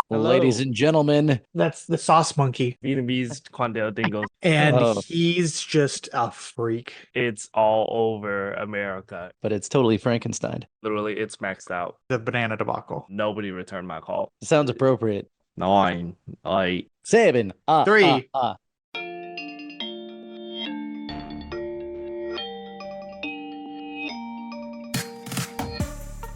Hello. Ladies and gentlemen. That's the sauce monkey. Vietnamese Quandale Dingles. And Oh. he's just a freak. It's all over America. But it's totally Frankenstein. Literally, it's maxed out. The banana debacle. Nobody returned my call. Sounds appropriate. 9, 8. 7, 3.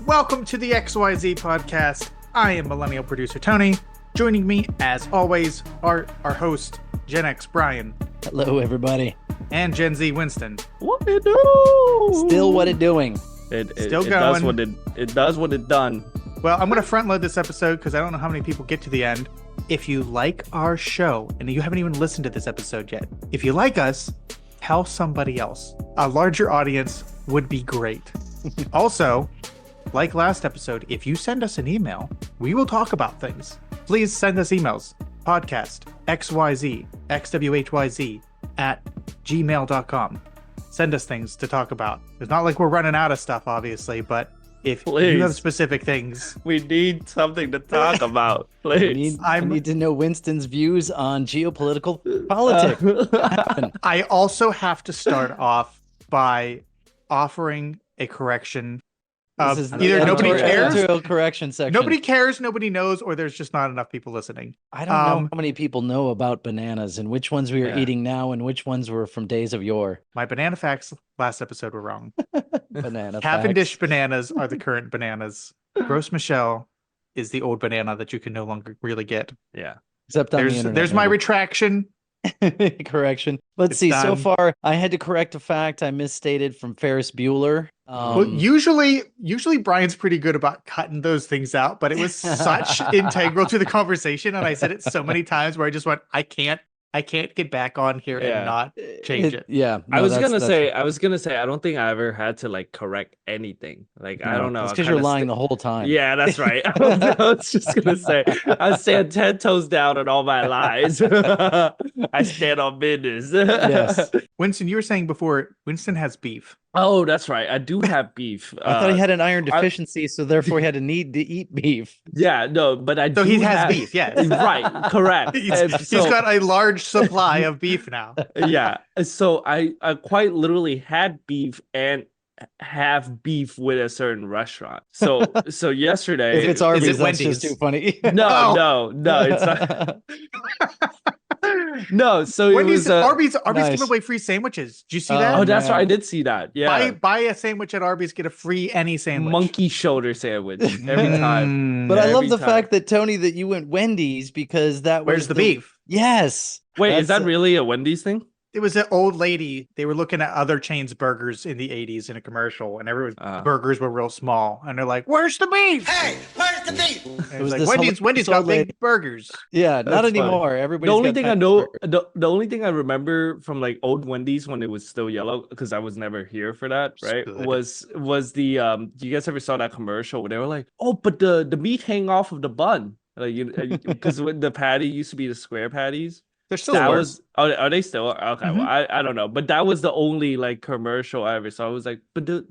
Welcome to the XYZ podcast. I am millennial producer Tony. Joining me, as always, are our host, Gen X Brian. Hello, everybody. And Gen Z Winston. What it do? Still what it doing? Still it does going. it does what it done. Well, I'm going to front load this episode because I don't know how many people get to the end. If you like our show, and you haven't even listened to this episode yet, if you like us, tell somebody else. A larger audience would be great. Also, like last episode, if you send us an email, we will talk about things. Please send us emails. Podcast xyz at gmail.com. Send us things to talk about. It's not like we're running out of stuff, obviously, but if you have specific things, we need something to talk about. Please. I need to know Winston's views on geopolitical politics. I also have to start off by offering a correction. Either nobody cares, editorial correction section. Nobody cares, nobody knows, or there's just not enough people listening. I don't know how many people know about bananas and which ones we are eating now and which ones were from days of yore. My banana facts last episode were wrong. Banana Cavendish facts. bananas are the current bananas. Gros Michel is the old banana that you can no longer really get. Yeah. Except on the internet. There's my retraction. Correction. Let's see. So far, I had to correct a fact I misstated from Ferris Bueller. Well, usually Brian's pretty good about cutting those things out, but it was such integral to the conversation, and I said it so many times where I just went, I can't get back on here and not change it. Yeah. No, I was gonna say, I don't think I ever had to like correct anything. Like, I don't know. It's because you're lying the whole time. Yeah, that's right. I was just gonna say, I stand 10 toes down on all my lies. I stand on business. Yes. Winston, you were saying before, Winston has beef. Oh, that's right. I do have beef. I thought he had an iron deficiency, so therefore he had a need to eat beef. Yeah, no, but So he has beef, yes. Right, correct. He's got a large supply of beef now. Yeah, so I quite literally had beef and have beef with a certain restaurant. So yesterday, If it's Arby's, is it that's Wendy's? just too funny. No, it's not. No, so Wendy's, it was Arby's nice. giving away free sandwiches. Did you see that? Oh, that's man. right. I did see that. Yeah, Buy a sandwich at Arby's, get a free any sandwich. monkey shoulder sandwich every time. But I love the Every time. fact that Tony, that you went Wendy's because that Where's was the beef? Yes. Wait, is That's- that really a Wendy's thing? It was an old lady. They were looking at other chains' burgers in the 80s in a commercial, and everyone's burgers were real small. And they're like, "Where's the beef? Hey, where's the beef?" And It was like, this Wendy's old got lady. big burgers. Yeah, not That's funny. anymore. Everybody. The only thing I know, the only thing I remember from like old Wendy's when it was still yellow, because I was never here for that, right? Good. Was the you guys ever saw that commercial where they were like, oh, but the meat hang off of the bun, like because when the patty used to be the square patties. They're still That worse. was are they still okay? Well, I don't know, but that was the only like commercial I ever saw. I was like, but the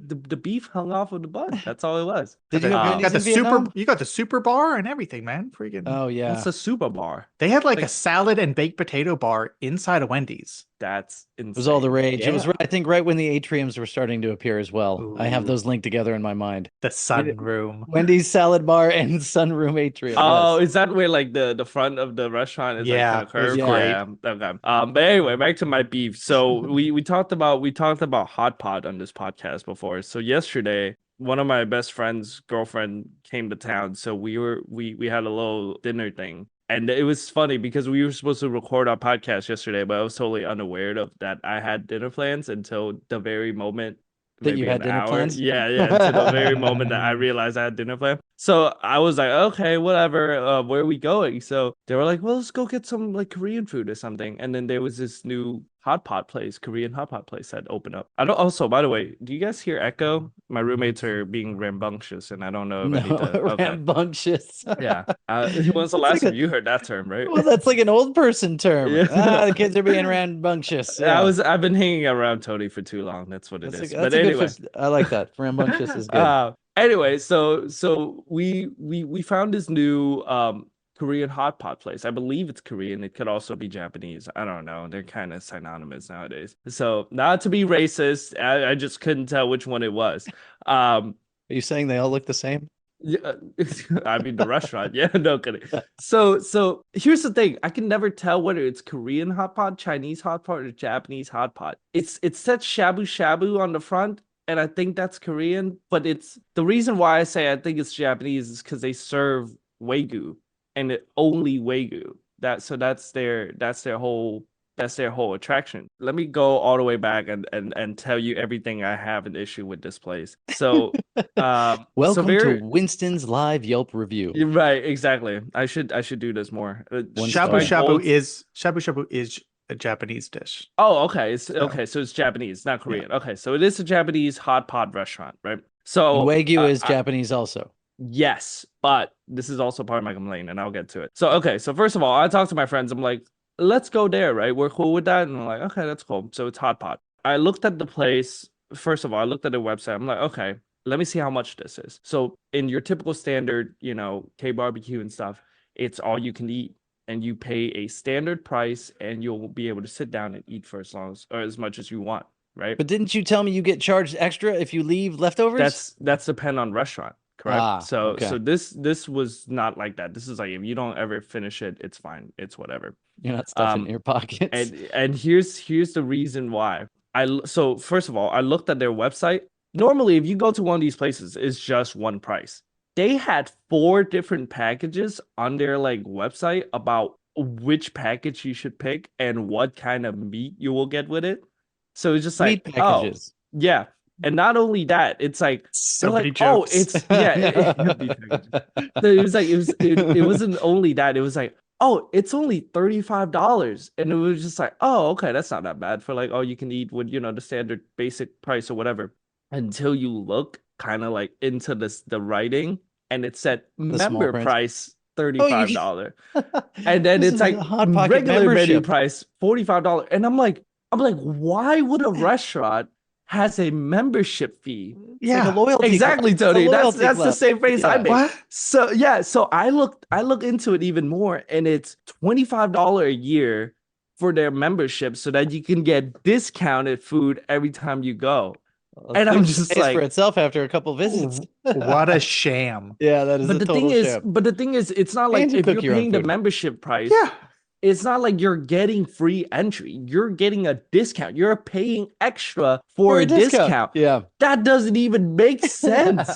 beef hung off of the bun. That's all it was. Did you have You got Wendy's the in Vietnam? you got the super bar and everything, man. Freaking. Oh yeah. It's a super bar. They had like like- a salad and baked potato bar inside of Wendy's. That's insane. It was all the rage. It was, Yeah. I think, right when the atriums were starting to appear as well. I have Ooh. those linked together in my mind. The sunroom. Wendy's salad bar and sunroom atrium. Oh, yes. is that where like the front of the restaurant is Yeah, like kind of curved? it was Yeah. Okay. But anyway, back to my beef. So we talked about hot pot on this podcast before. So yesterday, one of my best friend's girlfriend came to town. So we had a little dinner thing. And it was funny because we were supposed to record our podcast yesterday, but I was totally unaware of that I had dinner plans until the very moment That you maybe had an dinner hour. plans? Yeah, until the very moment that I realized I had dinner plan. So I was like, okay, whatever. Where are we going? So they were like, well, let's go get some like Korean food or something. And then there was this new Korean hot pot place that opened up. I don't. Also, by the way, do you guys hear echo? My roommates are being rambunctious, and I don't know if I need to. Okay. Rambunctious. Yeah. When's the last time you heard that term, right? Well, that's like an old person term. Yeah. The kids are being rambunctious. I've been hanging around Tony for too long. That's what it is. But anyway, I like that. Rambunctious is good. anyway, so we found this new Korean hot pot place. I believe it's Korean. It could also be Japanese. I don't know. They're kind of synonymous nowadays. So not to be racist, I just couldn't tell which one it was. Are you saying they all look the same? Yeah, I mean the restaurant. Yeah, no kidding. So here's the thing. I can never tell whether it's Korean hot pot, Chinese hot pot, or Japanese hot pot. It said shabu shabu on the front, and I think that's Korean. But it's the reason why I say I think it's Japanese is because they serve Wagyu and only Wagyu. That's their whole attraction. Let me go all the way back and tell you everything I have an issue with this place. So welcome to Winston's live Yelp review. Right, exactly. I should do this more. Shabu shabu is a Japanese dish. Oh, okay. So it's Japanese, not Korean. Yeah. Okay, so it is a Japanese hot pot restaurant, right? So Wagyu is Japanese also. Yes, but this is also part of my complaint, and I'll get to it. So first of all, I talked to my friends. I'm like, let's go there, right? We're cool with that. And I'm like, okay, that's cool. So it's hot pot. I looked at the place. First of all, I looked at the website. I'm like, okay, let me see how much this is. So in your typical standard, K barbecue and stuff, it's all you can eat. And you pay a standard price and you'll be able to sit down and eat for as much as you want, right? But didn't you tell me you get charged extra if you leave leftovers? That's depend on restaurant. Correct. So this was not like that. This is like, if you don't ever finish it, it's fine. It's whatever. You're not stuffing in your pockets. And here's the reason why. So first of all, I looked at their website. Normally, if you go to one of these places, it's just one price. They had 4 different packages on their website about which package you should pick and what kind of meat you will get with it. So it's just like meat packages. Oh, yeah. And not only that, it's like so many jokes. Oh, it's it wasn't only that. It was like, oh, it's only $35, and it was just like, oh, okay, that's not that bad for you can eat with the standard basic price or whatever. Until you look kind of into the writing, and it said member price $35, and then it's like regular menu price $45, and I'm like, why would a restaurant has a membership fee? Yeah, like a loyalty exactly, Tony. That's the same phrase I made. What? So I look into it even more, and it's $25 a year for their membership, so that you can get discounted food every time you go. Well, and I'm just like, for itself after a couple visits. What a sham! Yeah, that is. But the thing is, it's not like if you're paying the membership price. Yeah. It's not like you're getting free entry. You're getting a discount. You're paying extra for a discount. Yeah. That doesn't even make sense.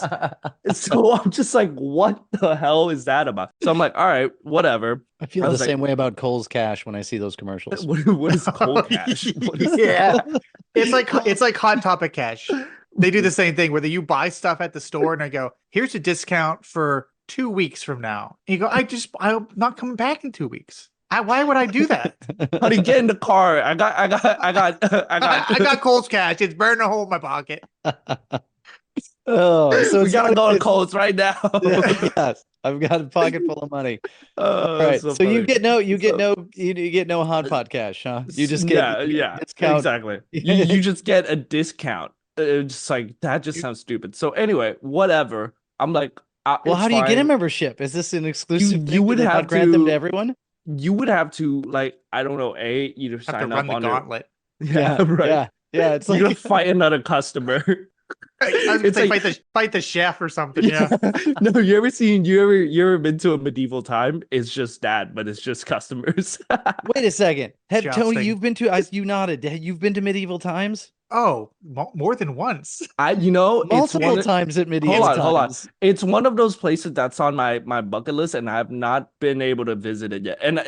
So I'm just like, what the hell is that about? So I'm like, all right, whatever. I feel the same way about Kohl's Cash when I see those commercials. What is Kohl Cash? It's like Hot Topic Cash. They do the same thing where you buy stuff at the store and I go, here's a discount for 2 weeks from now. And you go, I'm not coming back in 2 weeks. Why would I do that? Honey, get in the car. I got Kohl's Cash. It's burning a hole in my pocket. So we gotta go to Kohl's right now. Yes, I've got a pocket full of money. All right, so you get no hot pot cash, huh? You just get discount. Exactly. You just get a discount. It's just like that. Just sounds stupid. So anyway, whatever. I'm like, well, how do you get a membership? Is this an exclusive? You would have to grant them to everyone. You would have to I don't know, either sign up on the gauntlet. Yeah, right. Yeah, it's like you fight another customer. It's like fight the chef or something. Yeah. No, you ever been to a medieval time? It's just that, but it's just customers. Wait a second. Tony, you've been to? You nodded. You've been to medieval times? Oh, more than once. Multiple times at medieval times. Hold on. It's one of those places that's on my bucket list, and I have not been able to visit it yet. And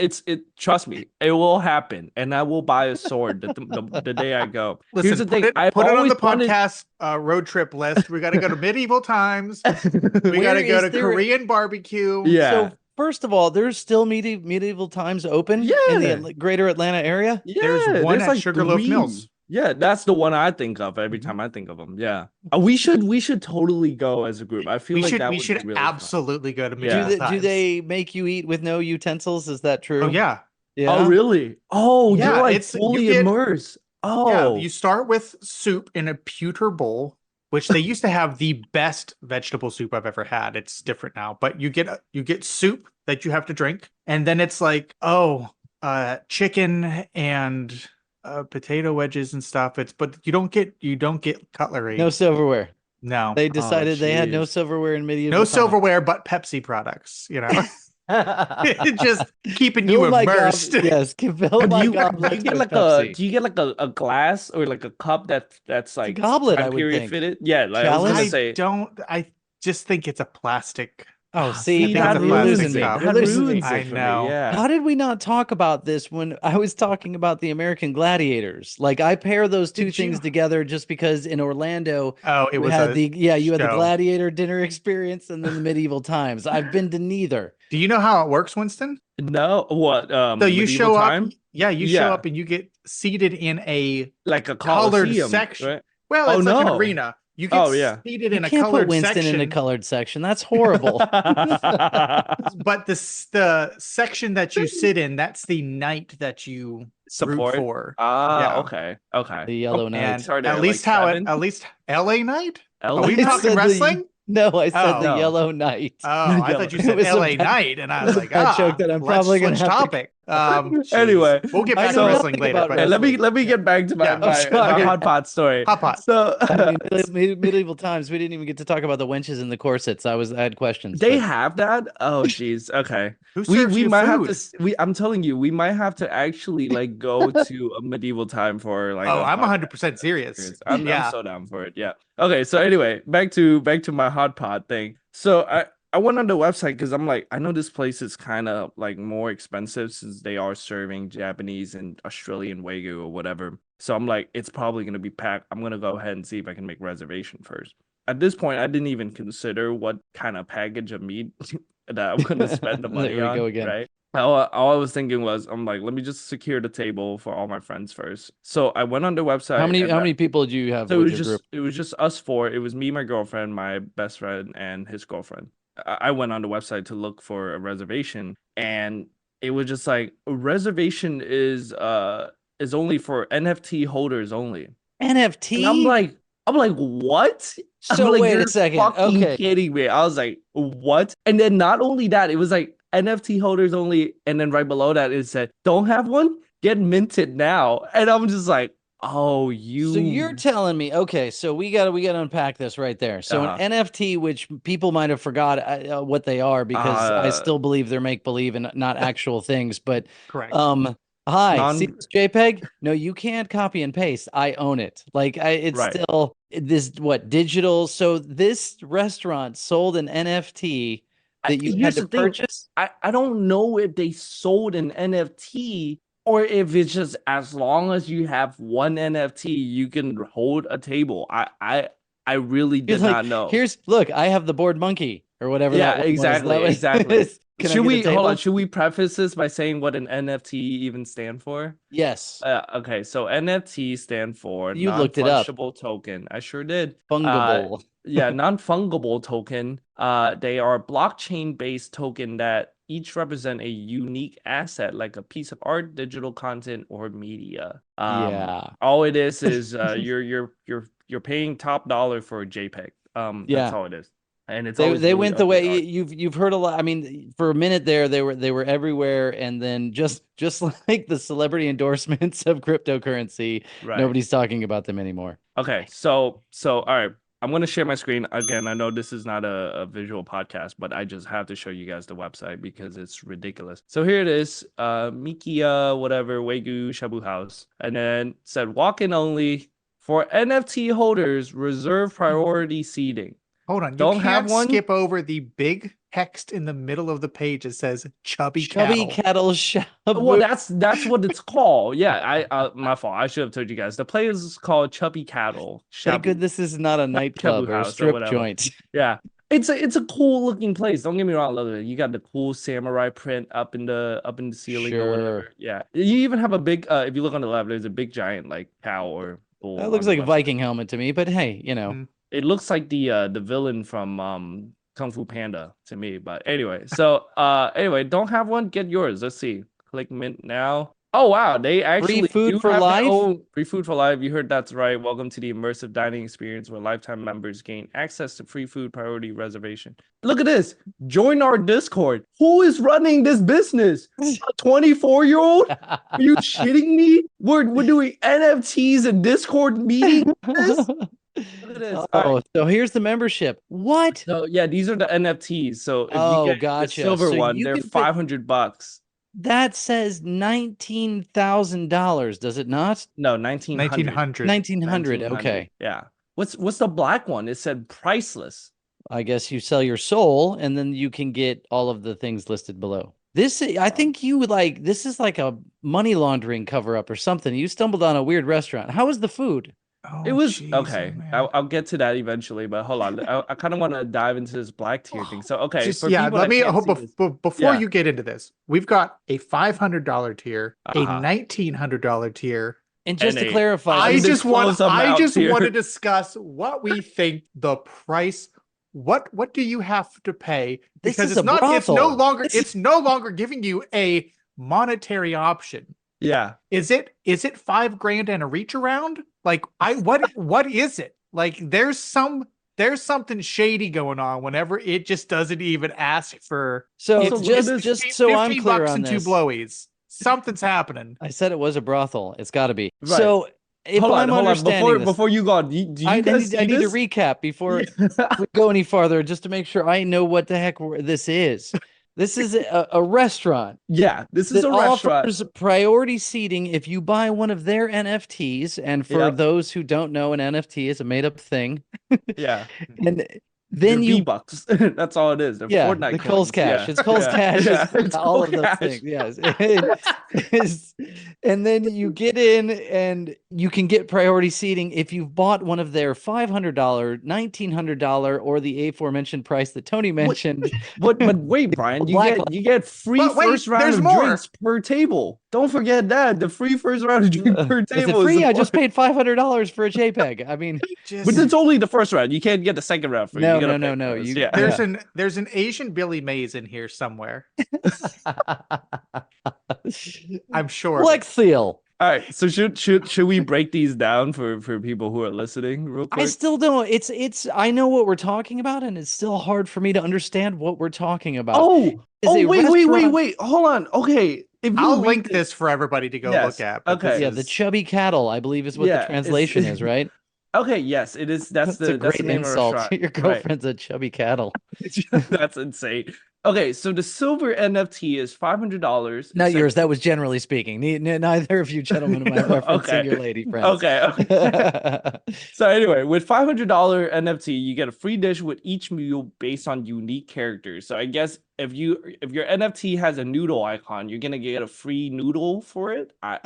trust me, it will happen, and I will buy a sword the day I go. Listen, here's the thing. Put it on the podcast road trip list. We got to go to medieval times. We got to go to Korean barbecue. Yeah. So first of all, there's still medieval times open in the greater Atlanta area. Yeah, there's one at Sugarloaf Mills. Yeah, that's the one I think of every time I think of them. Yeah, we should totally go as a group. I feel we should really absolutely go to medieval times. Do they make you eat with no utensils? Is that true? Oh yeah. Oh really? Oh yeah, you're fully immersed. Oh, yeah, you start with soup in a pewter bowl which they used to have the best vegetable soup I've ever had. It's different now, but you get soup that you have to drink, and then it's like, chicken and potato wedges and stuff. But you don't get cutlery. No silverware. No. They decided they had no silverware in medieval times. Silverware, but Pepsi products, just keeping you immersed. Yes. Do you get like a glass or like a cup that's like a goblet, I would think. Fitted? Yeah, like I was gonna say. I just think it's a plastic. Oh, see, that ruins me. I know. Yeah. How did we not talk about this when I was talking about the American Gladiators? Like, I pair those two things together just because in Orlando, it was you had the Gladiator dinner experience and then the medieval times. I've been to neither. Do you know how it works, Winston? No, what? So you show up. Yeah, you show up and you get seated in a colored section. Right? Well, it's like an arena. You get seated in a colored section. You can't put Winston in a colored section. That's horrible. But the section that you sit in, that's the night that you support root for. Okay. The yellow night. At least LA night? Are we talking wrestling? No, I said the yellow night. Oh, I thought you said LA night, and I was like, I joked that I'm probably going to have topic. Anyway, we'll get back to wrestling later. But let me get back to my hot pot story. Hot pot. So medieval times, we didn't even get to talk about the wenches and the corsets. I had questions. They have that? Oh, jeez. Okay. We might have to. I'm telling you, we might have to actually like go to a medieval time for like. Oh, I'm 100% serious. I'm so down for it. Yeah. Okay. So anyway, back to my hot pot thing. So I went on the website because I'm like, I know this place is kind of like more expensive since they are serving Japanese and Australian Wagyu or whatever. So I'm like, it's probably going to be packed. I'm going to go ahead and see if I can make reservation first. At this point, I didn't even consider what kind of package of meat that I'm going to spend the money on. Go again. Right? All I was thinking was, I'm like, let me just secure the table for all my friends first. So I went on the website. How many people do you have? So it was just us four. It was me, my girlfriend, my best friend, and his girlfriend. I went on the website to look for a reservation, and it was just like a reservation is only for NFT holders only. NFT? And I'm like, what? So like, wait a second. Okay. Kidding me. I was like, what? And then not only that, it was like NFT holders only, and then right below that it said, don't have one? Get minted now. And I'm just like, oh, So you're telling me, okay, so we got to unpack this right there. So an NFT, which people might have forgot what they are because I still believe they're make believe and not actual things, but correct. See this JPEG? No, you can't copy and paste. I own it. Like it's still this digital. So this restaurant sold an NFT that you had to purchase. I don't know if they sold an NFT. Or if it's just as long as you have one NFT, you can hold a table. I really did not know. Look, I have the board monkey or whatever. Yeah, exactly. Should Should we preface this by saying what an NFT even stand for? Yes. Okay, so NFT stand for you looked it up. Non-fungible token. I sure did. Fungible. Non-fungible token. They are blockchain-based token that each represent a unique asset, like a piece of art, digital content, or media. All it is you're paying top dollar for a JPEG. That's all it is. And it's they went the way you've heard a lot. I mean, for a minute there, they were everywhere, and then just like the celebrity endorsements of cryptocurrency, nobody's talking about them anymore. Okay, so all right. I'm going to share my screen. Again, I know this is not a visual podcast, but I just have to show you guys the website because it's ridiculous. So here it is. Mikiya, whatever, Wagyu Shabu House. And then it said walk-in only for NFT holders, reserve priority seating. Hold on. You can't skip over the big text in the middle of the page that says chubby cattle shabu. Well, that's what it's called. Yeah, my fault. I should have told you guys. The place is called Chubby Cattle. Thank goodness this is not a nightclub or a strip joint. Yeah. It's a cool looking place. Don't get me wrong, love it. You got the cool samurai print up in the ceiling or whatever. Yeah. You even have a big if you look on the left, there's a big giant like cow or bull. That looks like a Viking helmet to me, but hey, It looks like the villain from Kung Fu Panda to me. But anyway, so don't have one, get yours. Let's see. Click mint now. Oh wow, they actually food do for have their life? own free food for life. You heard that's right. Welcome to the immersive dining experience where lifetime members gain access to free food priority reservation. Look at this. Join our Discord. Who is running this business? A 24-year-old? Are you shitting me? We're doing NFTs and Discord meeting this? Look at this. All Oh, right. so here's the membership. What? So yeah, these are the NFTs. So if you Oh, get the gotcha. silver So one, you they're can put- $500. That says $19,000, does it not? No, 1900. 1900. 1900. Okay. Yeah. What's the black one? It said priceless. I guess you sell your soul and then you can get all of the things listed below. This, I think you would like, this is like a money laundering cover up or something. You stumbled on a weird restaurant. How was the food? Oh, It was jeez, okay. oh, man. I'll get to that eventually, but hold on. I kind of want to dive into this black tier thing. So okay, Just, for yeah, people let that me can't see this- before Yeah. you get into this, we've got a $500 tier, a Uh-huh. $1,900 tier. And just And to a- clarify, I Undisclosed just amounts here. want to discuss what we think the price. What do you have to pay? This Because is it's a not. It's no brothel. longer. This- It's no longer giving you a monetary option. Yeah. Is it $5,000 and a reach around? Like what is it? Like there's something shady going on whenever it just doesn't even ask for. so Also, look at this. just so I'm 50 clear bucks on and this, two blowies. Something's happening. I said it was a brothel. It's got to be. Right. So if hold I'm on. understanding this, Before you go on, do you I guys need to see recap before this? we go any farther, just to make sure I know what the heck this is. This is a restaurant Yeah, this is that a restaurant. offers priority seating if you buy one of their NFTs. And for Yep. those who don't know, an NFT is a made up thing. Yeah. And then They're you V-Bucks. That's all it is. They're yeah, Fortnite the Kohl's coins. cash. Yeah. It's Kohl's Yeah. cash. Yeah. It's It's all Kohl of those cash. things. Yes. And then you get in and you can get priority seating if you've bought one of their $500, $1,900, or the aforementioned price that Tony mentioned. But wait, Brian, Black you get free But wait, first round there's of more. drinks per table. Don't forget that. The free first round of drink per Is table it free? the I just point. paid $500 for a JPEG. I mean, Just, But it's only the first round. You can't get the second round free. No, You gotta no, pay no, first. you- Yeah. there's an Asian Billy Mays in here somewhere. I'm sure. of it. Lexiel. All right. So should we break these down for people who are listening real I quick? still don't. It's. I know what we're talking about, and it's still hard for me to understand what we're talking about. Oh, Is a wait. restaurant- Hold on. Okay. If you I'll read link this for everybody to go Yes, look at. but okay. this Yeah, the is- chubby cattle, I believe, is what Yeah, the it's- translation is, right? Okay, yes, it is. That's a the great name insult. of the Your restaurant. Right. girlfriend's a chubby cattle. That's insane. Okay, so the silver NFT is $500. Not It's yours. That was generally speaking. Neither of you gentlemen am I referencing Okay. your lady friends. Okay. So anyway, with $500 NFT, you get a free dish with each meal based on unique characters. So I guess if your NFT has a noodle icon, you're gonna get a free noodle for it. I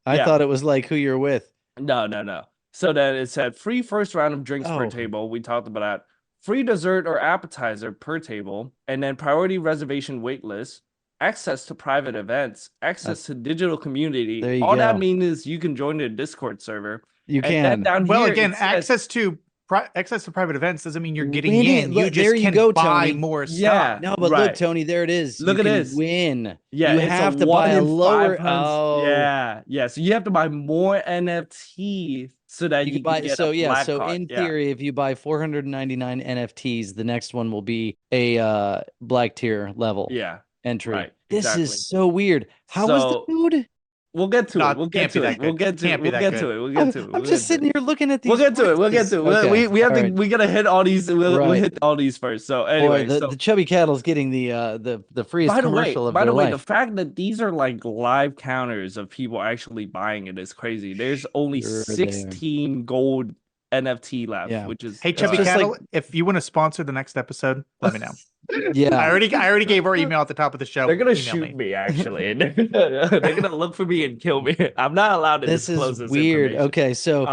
I thought it was like who you're with. no. So then it said free first round of drinks per Oh. table. We talked about that. Free dessert or appetizer per table, and then priority reservation wait list, access to private events, access to digital community. There you All that go. means is you can join the Discord server. You And then can. down Well, here, again, it says- access to private events doesn't mean you're getting Winning- in. look, You just there you can go, buy Tony. more stuff. Yeah. No, but right. look, Tony, there it is. Look You at can this. win. Yeah, you it's have a to 1 buy a in lower. 500. Oh, Yeah. So you have to buy more NFT so that You you can buy. get So a yeah. black So card. in Yeah. theory, if you buy 499 NFTs, the next one will be a black tier level Yeah. entry. Right, This exactly. is so weird. How was the So- food? We'll get to No, it. We'll it get can't be to that it. We'll good. get to Can't it. be We'll that get good. to it. We'll get to it. I'm We'll just get to it. sitting here looking at these. We'll get to it. We'll get prices. to it. Okay, We have all to. right. We gotta hit all these. We'll Right. hit all these first. So Boy, anyway, the chubby cattle's getting the freest by the way, commercial of by their the way, life. the fact that these are like live counters of people actually buying it is crazy. There's only Sure they are. 16 gold NFT left, Yeah. which is Hey, Chubby just Cattle, like- if you want to sponsor the next episode, let me know. Yeah. I already gave our email at the top of the show. They're gonna Email shoot me actually. They're gonna look for me and kill me. I'm not allowed to This disclose is this weird. information. Okay, so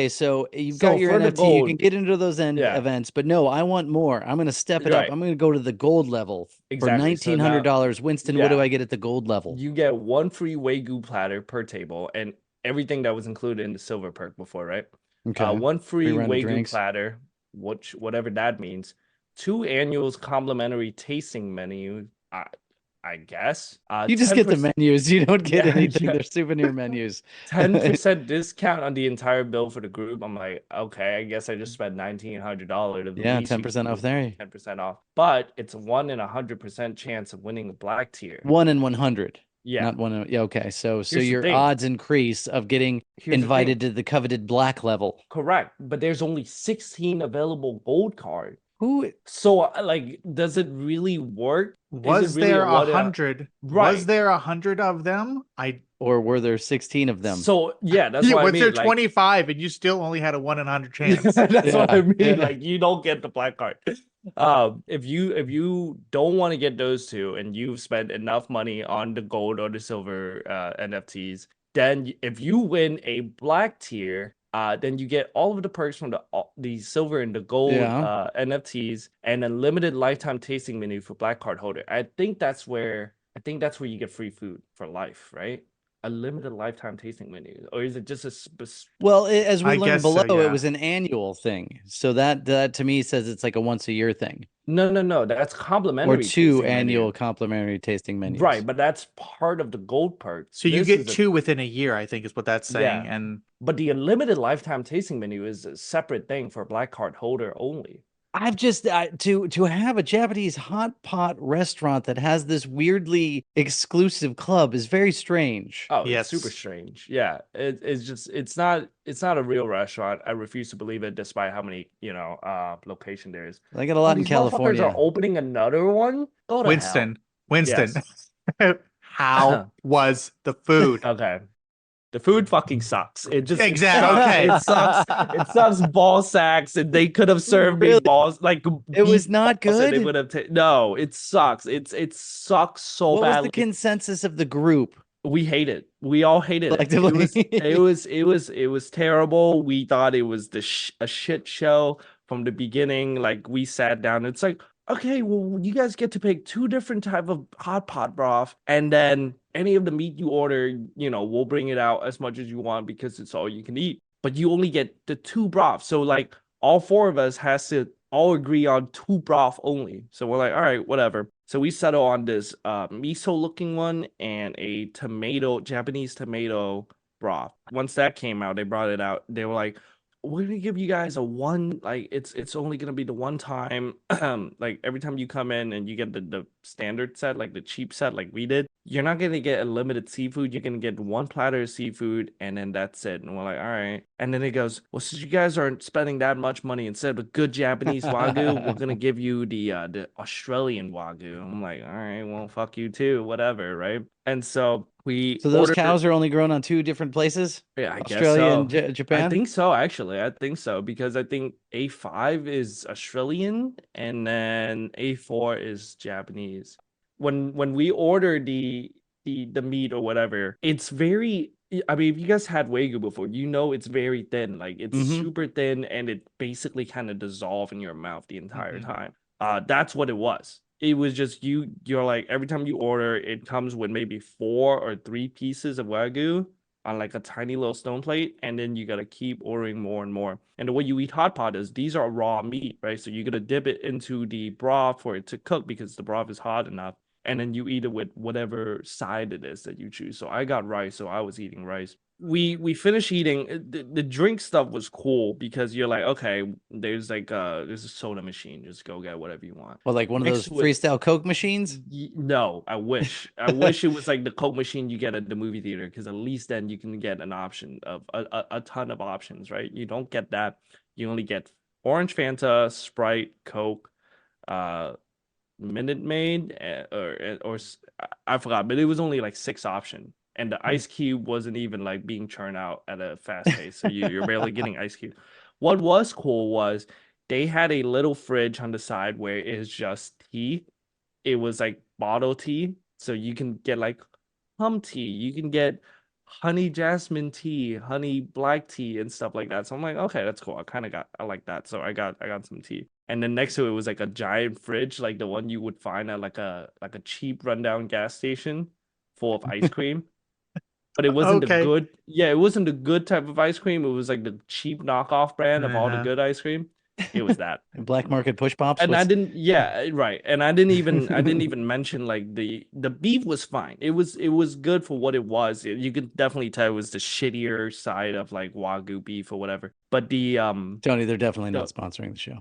so you've so got your for the NFT. You can gold- get into those Yeah. events, but no, I want more. I'm going to step it Right. up. I'm going to go to the gold level for Exactly. So $1,900. Winston, what yeah. do I get at the gold level? You get one free Wagyu platter per table and everything that was included in the silver perk before, right? Okay. One free round of Wagyu drinks. platter, whatever that means. 2 annuals complimentary tasting menu. I guess. You just get the menus. You don't get anything. Yeah. They're souvenir menus. 10% discount on the entire bill for the group. I'm like, okay, I guess I just spent $1,900. Yeah, 10% off there. 10% off. But it's 1 in 100% chance of winning the black tier. 1 in 100. Yeah. Not 1 in, yeah, okay. So Here's your odds increase of getting invited to the coveted black level. Correct. But there's only 16 available gold cards. So like, does it really work? Was there 100? Right. Was there 100 of them? Or were there 16 of them? So yeah, that's what I mean. Was there 25 and you still only had a 1 in 100 chance? That's what I mean. Like, you don't get the black card. If you don't want to get those two and you've spent enough money on the gold or the silver NFTs, then if you win a black tier, then you get all of the perks from the silver and the gold NFTs and a limited lifetime tasting menu for black card holder. I think that's where you get free food for life, right? A limited lifetime tasting menu, or is it just well, as we learned below, it was an annual thing. So that to me says it's like a once a year thing. No, that's complimentary. Or 2 annual complimentary tasting menus. Right, but that's part of the gold perk. So you get 2 within a year, I think is what that's saying. But the unlimited lifetime tasting menu is a separate thing for black card holder only. I've just to have a Japanese hot pot restaurant that has this weirdly exclusive club is very strange. Oh, yes, super strange. Yeah, it's not a real restaurant. I refuse to believe it, despite how many location there is. They got a lot in California. Are opening another one. Winston. Yes. How was the food? Okay. The food fucking sucks. It just exactly. It sucks. It sucks ball sacks, and they could have served me balls. Like, it was not good. It would have. No, it sucks. It sucks so badly. What was the consensus of the group? We hate it. We all hated it. It was terrible. We thought it was a shit show from the beginning. Like, we sat down. It's like, okay, well, you guys get to pick 2 different type of hot pot broth, and then any of the meat you order, we'll bring it out as much as you want because it's all you can eat. But you only get the 2 broths. So, like, all 4 of us has to all agree on 2 broth only. So we're like, all right, whatever. So we settle on this miso looking one and a Japanese tomato broth. Once that came out, they brought it out. They were like, we're gonna give you guys a one, like, it's only gonna be the one time. Like, every time you come in and you get the standard set, like the cheap set, like we did, you're not gonna get a limited seafood. You're gonna get 1 platter of seafood, and then that's it. And we're like, all right. And then it goes, well, since you guys aren't spending that much money, instead of good Japanese wagyu, we're gonna give you the Australian wagyu. I'm like, all right, well, fuck you too, whatever, right? And so those cows are only grown on 2 different places? Yeah, I Australia guess so. And Japan? I think so, actually. I think so, because I think A5 is Australian and then A4 is Japanese. When we order the meat or whatever, it's very, I mean, if you guys had Wagyu before, it's very thin. Like, it's super thin, and it basically kind of dissolves in your mouth the entire time. That's what it was. It was just you're like, every time you order, it comes with maybe 4 or 3 pieces of Wagyu on like a tiny little stone plate, and then you gotta keep ordering more and more. And the way you eat hot pot is, these are raw meat, right? So you're gonna dip it into the broth for it to cook because the broth is hot enough, and then you eat it with whatever side it is that you choose. So I got rice, so I was eating rice. We finished eating. The drink stuff was cool because you're like, okay, there's a soda machine, just go get whatever you want. Well, like one of those freestyle Coke machines? No, I wish it was like the Coke machine you get at the movie theater, because at least then you can get an option of a ton of options, right? You don't get that. You only get orange Fanta, Sprite, Coke, Minute Maid, or I forgot, but it was only like 6 options. And the ice cube wasn't even like being churned out at a fast pace. So you're barely getting ice cube. What was cool was they had a little fridge on the side where it's just tea. It was like bottle tea. So you can get like hum tea. You can get honey jasmine tea, honey black tea, and stuff like that. So I'm like, okay, that's cool. I like that. So I got some tea. And then next to it was like a giant fridge, like the one you would find at like a cheap rundown gas station, full of ice cream. But it wasn't it wasn't the good type of ice cream. It was like the cheap knockoff brand of all the good ice cream. It was that. Black market push pops. And I didn't, yeah, right. And I didn't even mention like the beef was fine. It was good for what it was. You could definitely tell it was the shittier side of like Wagyu beef or whatever. But the Tony, they're definitely not sponsoring the show.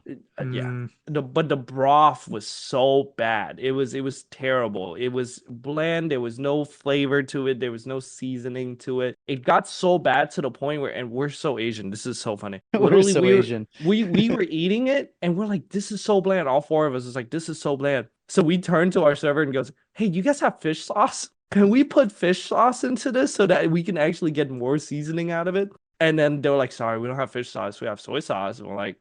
Yeah. But the broth was so bad. It was terrible. It was bland. There was no flavor to it. There was no seasoning to it. It got so bad to the point where, and we're so Asian. This is so funny. Literally, Asian. We were eating it and we're like, this is so bland. All four of us is like, this is so bland. So we turned to our server and goes, hey, you guys have fish sauce? Can we put fish sauce into this so that we can actually get more seasoning out of it? And then they were like, sorry, we don't have fish sauce. We have soy sauce. And we're like,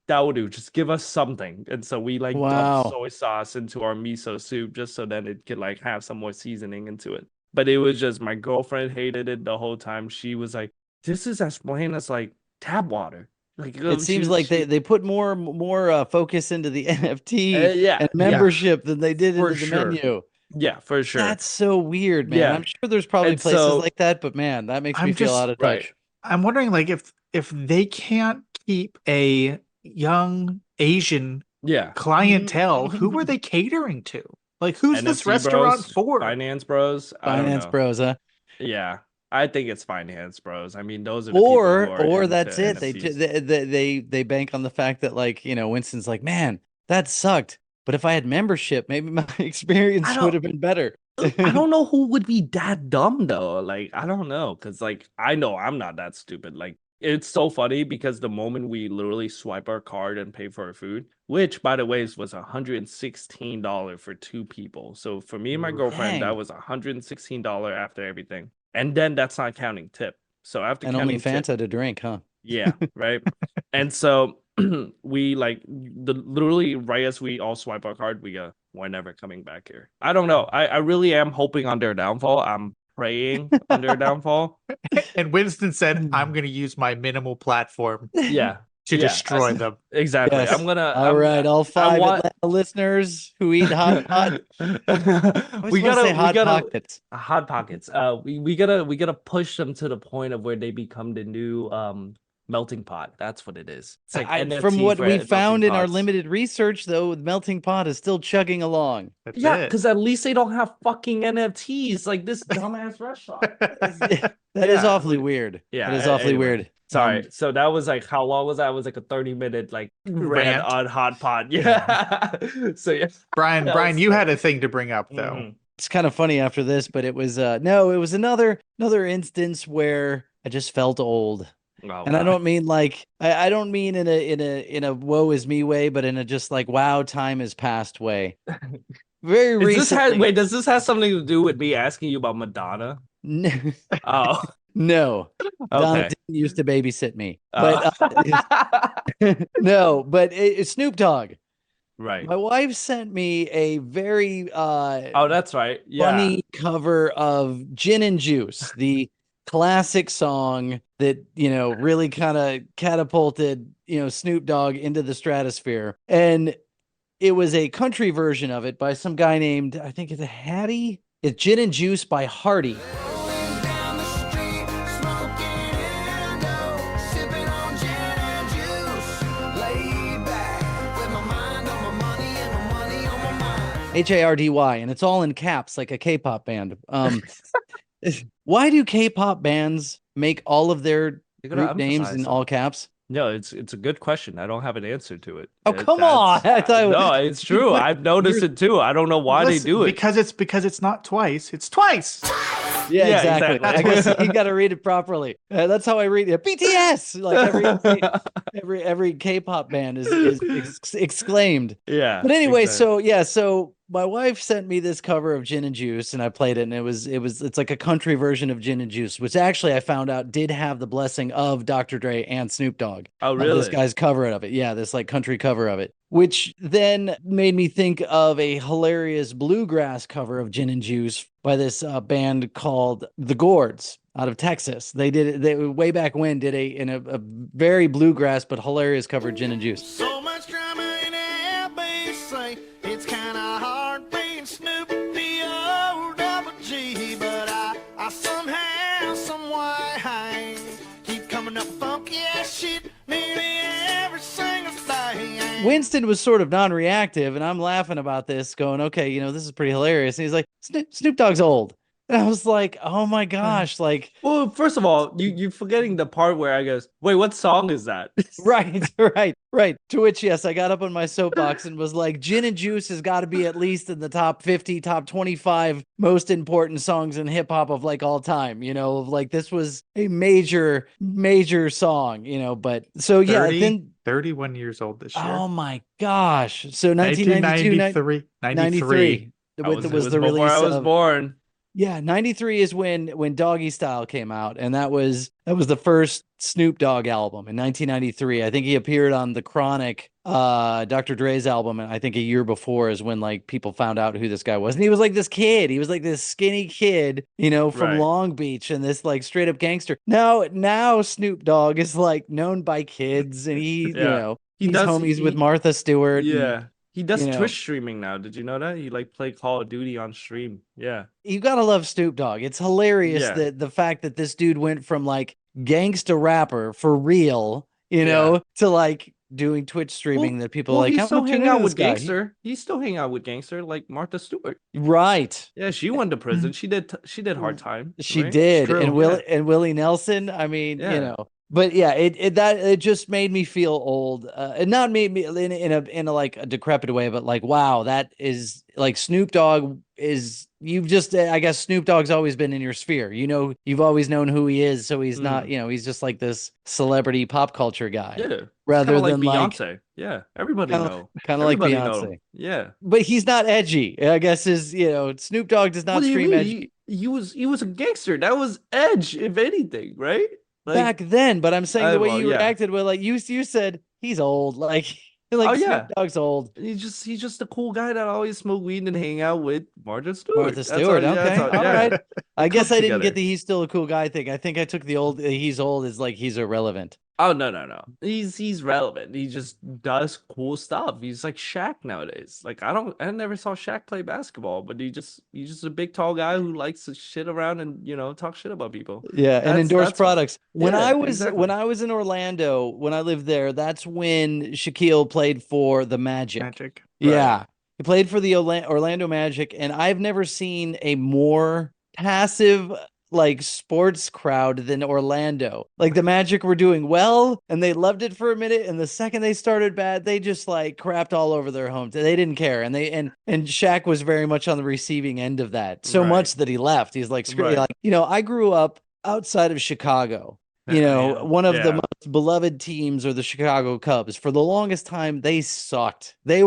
that will do. Just give us something. And so we like dumped soy sauce into our miso soup just so that it could like have some more seasoning into it. But it was just, my girlfriend hated it the whole time. She was like, this is as plain as like tap water. Like it seems like they put more focus into the NFT and membership than they did into the menu. Yeah, for sure. That's so weird, man. Yeah. I'm sure there's probably places like that, but man, that makes me feel out of touch. Right. I'm wondering, like, if they can't keep a young Asian clientele, who are they catering to? Like, who's NFC this restaurant for? Finance bros. Finance bros, huh? Yeah, I think it's finance bros. I mean, those are or that's it. NFTs. They bank on the fact that, like, you know, Winston's like, man, that sucked. But if I had membership, maybe my experience would have been better. I don't know who would be that dumb though. Like, I don't know, because like I know I'm not that stupid. Like, it's so funny because the moment we literally swipe our card and pay for our food, which by the way was $116 for two people. So for me and my girlfriend, that was $116 after everything, and then that's not counting tip. So after and only Fanta to drink, huh? Yeah, right. And so we like literally right as we all swipe our card, we go, we're never coming back here. I don't know. I really am hoping on their downfall. I'm praying on their downfall. And Winston said, I'm going to use my minimal platform to destroy them. Exactly. Yes. All five listeners who eat hot pot. we gotta hot pockets. We gotta push them to the point of where they become the new melting pot. That's what it is. It's like from what we found in our limited research, though, the melting pot is still chugging along. Because at least they don't have fucking NFTs like this dumbass restaurant. That is awfully weird. Yeah, it is awfully weird. Sorry. So that was like, how long was that? It was like a 30-minute like rant on hot pot. Yeah. So yeah. Brian, you had a thing to bring up though. Mm-hmm. It's kind of funny after this, but it was it was another instance where I just felt old. Oh, and I don't mean like I don't mean in a woe is me way, but in a just like wow, time has passed way. Very recently. Does this have something to do with me asking you about Madonna? No. Oh. No. Donna didn't used to babysit me. But no, but it's Snoop Dogg. Right. My wife sent me a very that's right. funny cover of Gin and Juice, the classic song that, you know, really kind of catapulted, you know, Snoop Dogg into the stratosphere. And it was a country version of it by some guy named, I think it's Hattie. It's Gin and Juice by Hardy. Hardy, and it's all in caps like a K-pop band. Why do K-pop bands make all of their group names in all caps? No, it's a good question. I don't have an answer to it. Oh, come on. No, it's true. I've noticed it too. I don't know why they do it. Because it's not twice. It's twice. Yeah, exactly. I guess you got to read it properly. That's how I read it. BTS. Like every K-pop band is exclaimed. Yeah. But anyway, so my wife sent me this cover of Gin and Juice, and I played it, and it's like a country version of Gin and Juice, which actually I found out did have the blessing of Dr. Dre and Snoop Dogg. Oh, really? This guy's cover of it. Yeah, this like country cover of it, which then made me think of a hilarious bluegrass cover of Gin and Juice by this band called The Gourds out of Texas. They did it. They way back when did a very bluegrass but hilarious cover of Gin and Juice. So much drama in LBC. It's kind of hard being Snoop D-O-double-G, but I somehow, someway keep coming up funky ass shit nearly every single day. Winston was sort of non-reactive, and I'm laughing about this, going, okay, this is pretty hilarious. And he's like, Snoop Dogg's old. And I was like, oh my gosh, like, well, first of all, you're forgetting the part where I goes, wait, what song is that? right. To which, yes, I got up on my soapbox and was like, Gin and Juice has got to be at least in the top 50, top 25 most important songs in hip hop of like all time, of like, this was a major, major song, but so yeah, then 31 years old this year. Oh my gosh. So 1992, 93 was the release before I was born. Yeah, 93 is when Doggy Style came out, and that was the first Snoop Dogg album in 1993. I think he appeared on the Chronic, Dr. Dre's album, and I think a year before is when like people found out who this guy was. And he was like this kid. He was like this skinny kid, from Long Beach, and this like straight up gangster. Now Snoop Dogg is like known by kids, and he's homies with Martha Stewart. Yeah. He does Twitch streaming now. Did you know that? He like play Call of Duty on stream. Yeah. You gotta love Snoop Dogg. It's hilarious that the fact that this dude went from like gangsta rapper for real, to like doing Twitch streaming that people like. He's still hanging out with gangster. He's still hanging out with gangster like Martha Stewart. Right. Yeah, she went to prison. She did hard time. She did. And Willie Nelson. I mean, But yeah, it just made me feel old, and not made me in a like a decrepit way, but like, wow, that is like Snoop Dogg is, I guess Snoop Dogg's always been in your sphere, you've always known who he is, so he's not, he's just like this celebrity pop culture guy, rather than like Beyonce, everybody know, kind of like Beyonce, but he's not edgy, I guess Snoop Dogg does not stream edgy. He was a gangster. That was edge, if anything, right? Like, back then, but I'm saying the way you reacted with like you said he's old, like Snoop Dogg's old. He's just a cool guy that always smoke weed and hang out with Martha Stewart. Okay, all right. I guess I didn't get the he's still a cool guy thing. I think I took the old he's old as like he's irrelevant. Oh no. He's relevant. He just does cool stuff. He's like Shaq nowadays. Like I never saw Shaq play basketball, but he's just a big tall guy who likes to shit around and talk shit about people. Yeah, and endorse products. When I was in Orlando, when I lived there, that's when Shaquille played for the Magic. Yeah. Right. He played for the Orlando Magic, and I've never seen a more passive like sports crowd than Orlando. Like the Magic were doing well and they loved it for a minute, and the second they started bad, they just like crapped all over their home. They didn't care, and and Shaq was very much on the receiving end of that, so much that he left. He's like, screw like, I grew up outside of Chicago. One of the most beloved teams are the Chicago Cubs. For the longest time, they sucked. They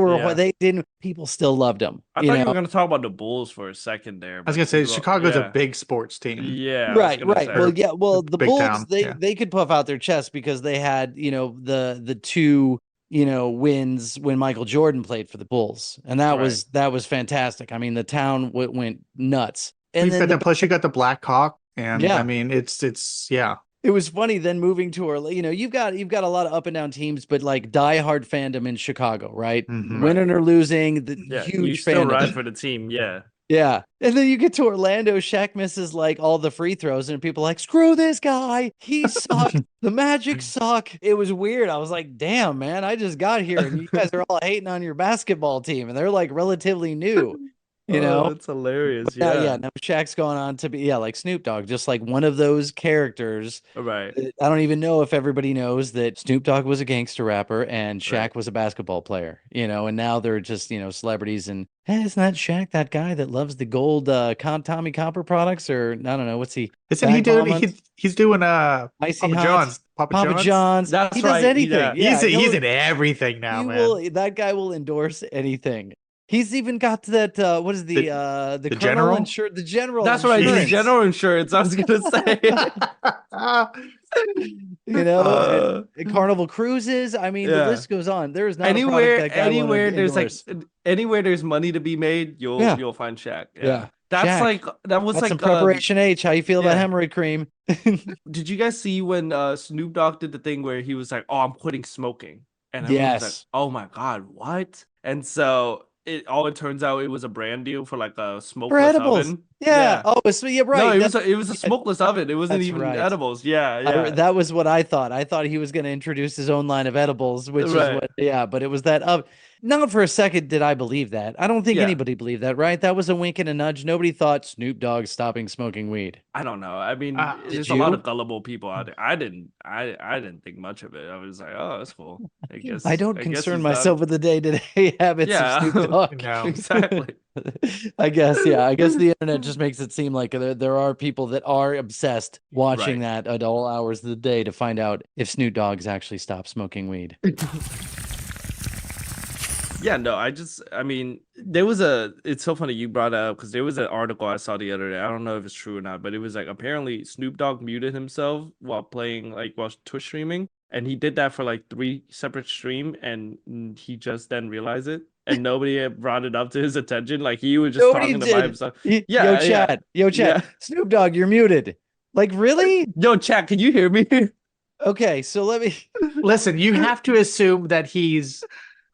didn't. People still loved them. I thought you were going to talk about the Bulls for a second there. I was going to say Chicago's a big sports team. Yeah. Right. Well, the Bulls they could puff out their chest because they had the two wins when Michael Jordan played for the Bulls, and that was fantastic. I mean, the town went nuts. And then plus you got the Black Hawk, and I mean it's It was funny then moving to Orlando. You've got a lot of up and down teams, but like diehard fandom in Chicago, right? Mm-hmm. Winning or losing, huge you still fandom. Ride for the team, yeah. And then you get to Orlando, Shaq misses like all the free throws, and people are like, screw this guy, he sucked. The Magic suck. It was weird. I was like, damn, man, I just got here, and you guys are all hating on your basketball team, and they're like relatively new. It's hilarious. Now Shaq's going on to be like Snoop Dogg, just like one of those characters. Right. I don't even know if everybody knows that Snoop Dogg was a gangster rapper and Shaq was a basketball player, and now they're just, celebrities. And hey, isn't that Shaq, that guy that loves the gold Tommy Copper products? Or I don't know, what's he? Isn't he doing? He's doing Icy Papa John's. Papa John's. He does anything. He's in everything now, man. That guy will endorse anything. He's even got that. What is the general insurance? The general. That's right. The general insurance. I was gonna say. Carnival Cruises. I mean, the list goes on. There is not anywhere there's money to be made. You'll find Shaq. Yeah. That's Shaq. Some Preparation H. How you feel about hemorrhoid cream? Did you guys see when Snoop Dogg did the thing where he was like, "Oh, I'm quitting smoking," and I was like, "Oh my god, what?" And so it turns out it was a brand deal for like a For smokeless edibles. oven. Yeah. Oh, so yeah, right. No, it That's- was a smokeless oven. It wasn't That's even right. edibles. Yeah. that was what I thought. I thought he was going to introduce his own line of edibles, which is Right. what, yeah, but it was that of. Not for a second did I believe that. I don't think Yeah. anybody believed that, right? That was a wink and a nudge. Nobody thought Snoop Dogg stopping smoking weed. I don't know. I mean, there's Did a lot you? of gullible people out there. I didn't think much of it. I was like, oh, that's cool. I don't guess concern he's myself with the day-to-day habits Yeah. of Snoop Dogg. No. Exactly. I guess, yeah. I guess the internet just makes it seem like there are people that are obsessed watching that at all hours of the day to find out if Snoop Dogg's actually stopped smoking weed. Yeah, no, I mean, it's so funny you brought it up because there was an article I saw the other day. I don't know if it's true or not, but it was like apparently Snoop Dogg muted himself while Twitch streaming. And he did that for like 3 separate streams, and he just then realized it. And nobody had brought it up to his attention. Like he was just talking by himself. Yo, chat. Yeah. Snoop Dogg, you're muted. Like, really? Yo, chat, can you hear me? Okay, so let me Listen, you have to assume that he's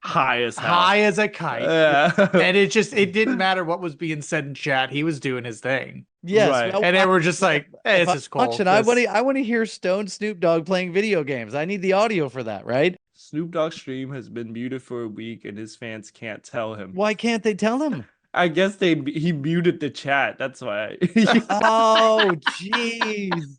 High as hell. high as a kite. Yeah. And it didn't matter what was being said in chat. He was doing his thing. Yes. Right. well, And then we're just like, hey, if this I'm is cool. watching, I want to hear Stone Snoop Dogg playing video games. I need the audio for that, right? Snoop Dogg's stream has been muted for a week, and his fans can't tell him. Why can't they tell him? I guess he muted the chat. That's why. Oh, jeez.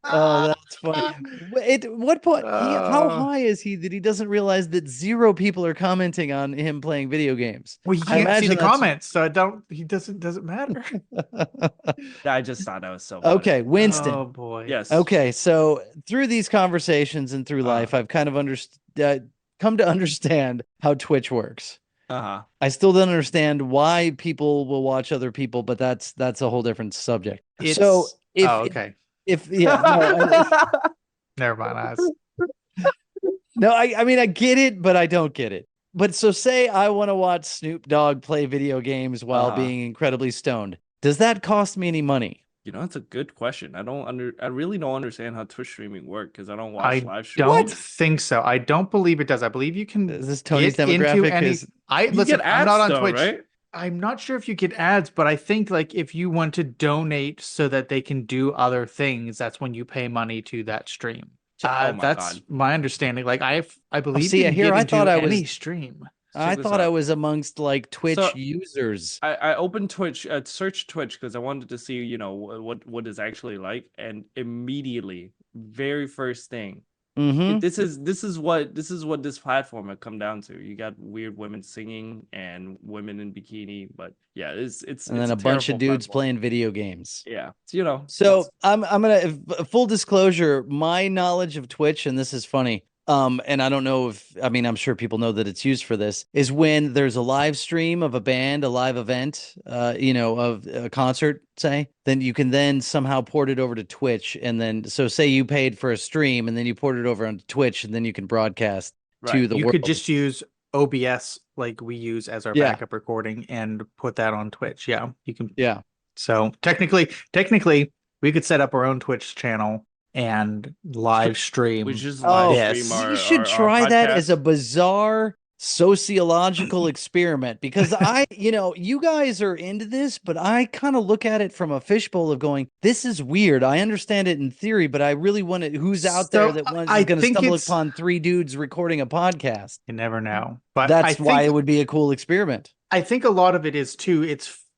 Oh, that's funny. What point? How high is he that he doesn't realize that 0 people are commenting on him playing video games? Well, you I can't see imagine the that's- comments, so it doesn't matter. I just thought that was so funny. Okay, Winston. Oh boy. Yes. Okay, so through these conversations and through life, I've kind of come to understand how Twitch works. Uh-huh. I still don't understand why people will watch other people, but that's a whole different subject. So if okay. Never mind. I mean I get it, but I don't get it. But so say I want to watch Snoop Dogg play video games while being incredibly stoned. Does that cost me any money? You know, it's a good question. I really don't understand how Twitch streaming works because I don't watch live I streams. don't think so. I don't believe it does. I believe you can. Is this Tony's get into demographic? any- Is You get I'm ads, not on though, Twitch. right? I'm not sure if you get ads, but I think like if you want to donate so that they can do other things, that's when you pay money to that stream. Oh my That's God. my understanding. Like I believe see, you can here get I into thought I any was- stream. I Check this thought I out. was amongst like Twitch So- users. I opened Twitch, search Twitch because I wanted to see, you know, what it's actually like, and immediately, very first thing, Mm-hmm. this is what this platform had come down to. You got weird women singing and women in bikini, but yeah, it's And then a a bunch of terrible dudes platform. playing video games. Yeah, you know. So I'm gonna full disclosure, my knowledge of Twitch, and this is funny. And I don't know I'm sure people know that it's used for this, is when there's a live stream of a band, a live event, of a concert, say, then you can then somehow port it over to Twitch. And then, so say you paid for a stream and then you port it over onto Twitch and then you can broadcast to the You world. could just use OBS like we use as our Yeah. backup recording and put that on Twitch. Yeah, you can. Yeah. So technically, we could set up our own Twitch channel and live stream. we just Oh, live yes. stream our, You should our try that as podcast. a bizarre sociological experiment because you guys are into this, but I kind of look at it from a fishbowl of going, this is weird. I understand it in theory, but I really want to, who's out there that is I going to think stumble it's- upon 3 dudes recording a podcast? You never know, but That's why it would be a cool experiment. I think a lot of it is too.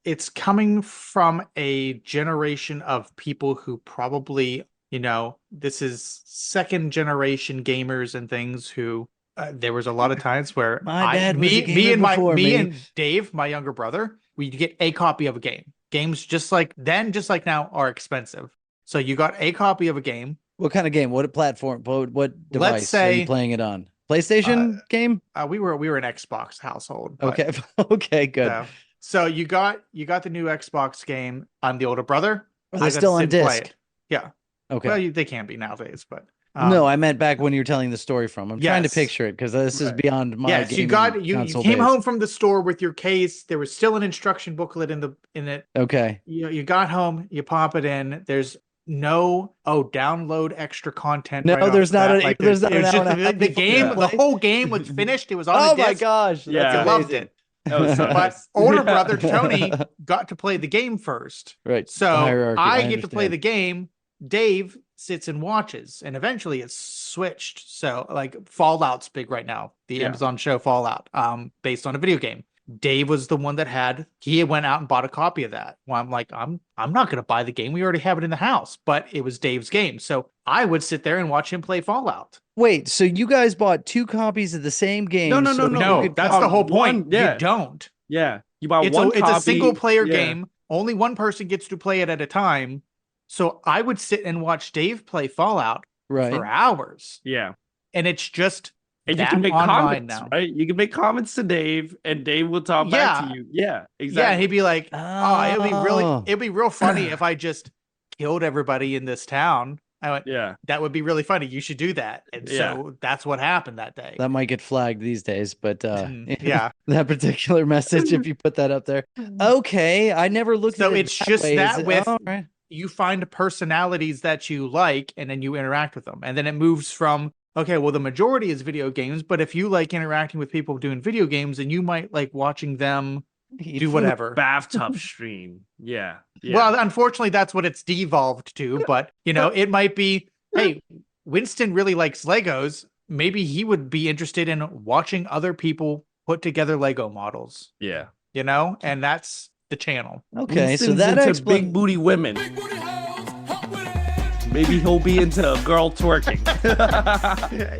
It's coming from a generation of people who probably, this is second generation gamers and things who. There was a lot of times where My dad was a gamer before me me. and Dave, my younger brother, we'd get a copy of a game. Games just like now are expensive. So you got a copy of a game. What kind of game? What platform? What device Let's are you say- playing it on? PlayStation game? We were an Xbox household. but- Okay. Okay, good. So you got the new Xbox game. I'm the older brother. Are I they got still to on sit and play disc? it. Yeah. Okay. Well, they can't be nowadays, but No, I meant back when you were telling the story from. I'm trying to Yes. picture it because this is Right. beyond my. yes, you console came days. home from the store with your case. There was still an instruction booklet in it. Okay. You got home, you pop it in. There's no download extra content. No, right off there's the not bat. an- Like, there's not it was an just hour and a half the before game. you The play. whole game was finished. It was on Oh the my disc. gosh! Yeah. that's I loved amazing. it. Oh, so But nice. older brother Tony got to play the game first. Right. The So hierarchy, I I get to play understand. the game. Dave sits and watches, and eventually it's switched. So like Fallout's big right now. The Yeah. Amazon show Fallout, based on a video game. Dave was the one that he went out and bought a copy of that. Well, I'm like, I'm not gonna buy the game. We already have it in the house, but it was Dave's game. So I would sit there and watch him play Fallout. Wait, so you guys bought 2 copies of the same game? No, so you No, could that's copy- the whole point. one, yeah. You don't. Yeah. You buy It's one it's a copy. single player Yeah. game. Only one person gets to play it at a time. So I would sit and watch Dave play Fallout right. for hours. Yeah. And it's just And you that can make online comments, now. right? You can make comments to Dave, and Dave will talk back to you. Yeah, Yeah, exactly. and he'd be like, "Oh, Oh. it'd be real funny if I just killed everybody in this town." I went, Yeah. "That would be really funny. You should do that." And so that's what happened that day. That might get flagged these days, but Yeah. that particular message, if you put that up there. Okay, I never looked So at it it's that just way. that Is it- with all right. you find personalities that you like, and then you interact with them, and then it moves from, okay, well, the majority is video games, but if you like interacting with people doing video games, then you might like watching them Eat do food. whatever. Bathtub stream. Yeah. Yeah. Well, unfortunately, that's what it's devolved to. But it might be, hey, Winston really likes Legos. Maybe he would be interested in watching other people put together Lego models. yeah. And that's the channel. Okay, so Winston's that into explains. big booty women. Maybe he'll be into girl twerking.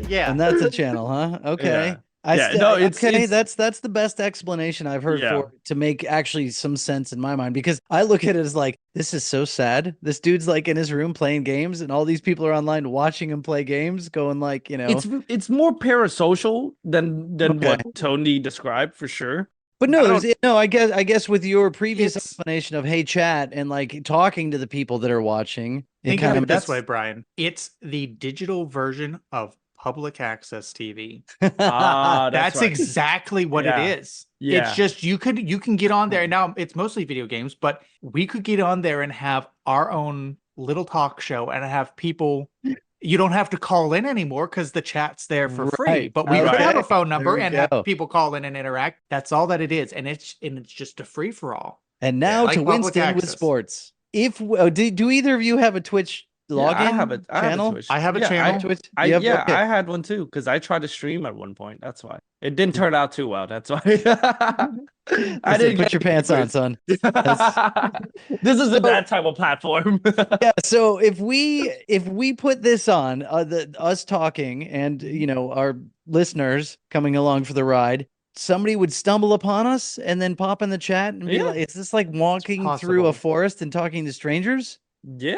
Yeah. And that's a channel, huh? Okay. Yeah. Yeah, no, it's- okay. it's- That's the best explanation I've heard Yeah. for it to make actually some sense in my mind, because I look at it as like, this is so sad. This dude's like in his room playing games, and all these people are online watching him play games, going like, It's more parasocial than Okay. what Tony described for sure. But I no, don't- I guess with your previous It's- explanation of hey chat and like talking to the people that are watching, Think kind of of it this way, Brian. It's the digital version of public access TV. Ah, That's right. exactly what Yeah. it is. Yeah. It's just you can get on there. Now it's mostly video games, but we could get on there and have our own little talk show and have people. You don't have to call in anymore because the chat's there for free. Right. But we could have Okay. a phone number we and go. have people call in and interact. That's all that it is, and it's just a free for all. And now like to public Winston with access. sports. If do either of you have a Twitch login I have a channel? Twitch. I have a Yeah, channel. Twitch? I You have- okay. I had one too because I tried to stream at one point. That's why it didn't turn out too well. That's why I Listen, didn't put get your pants on, son. This isn't that type of platform. Yeah, so if we put this on, us talking and our listeners coming along for the ride, somebody would stumble upon us and then pop in the chat and be Yeah. like, is this like walking through a possible. forest and talking to strangers? Yeah.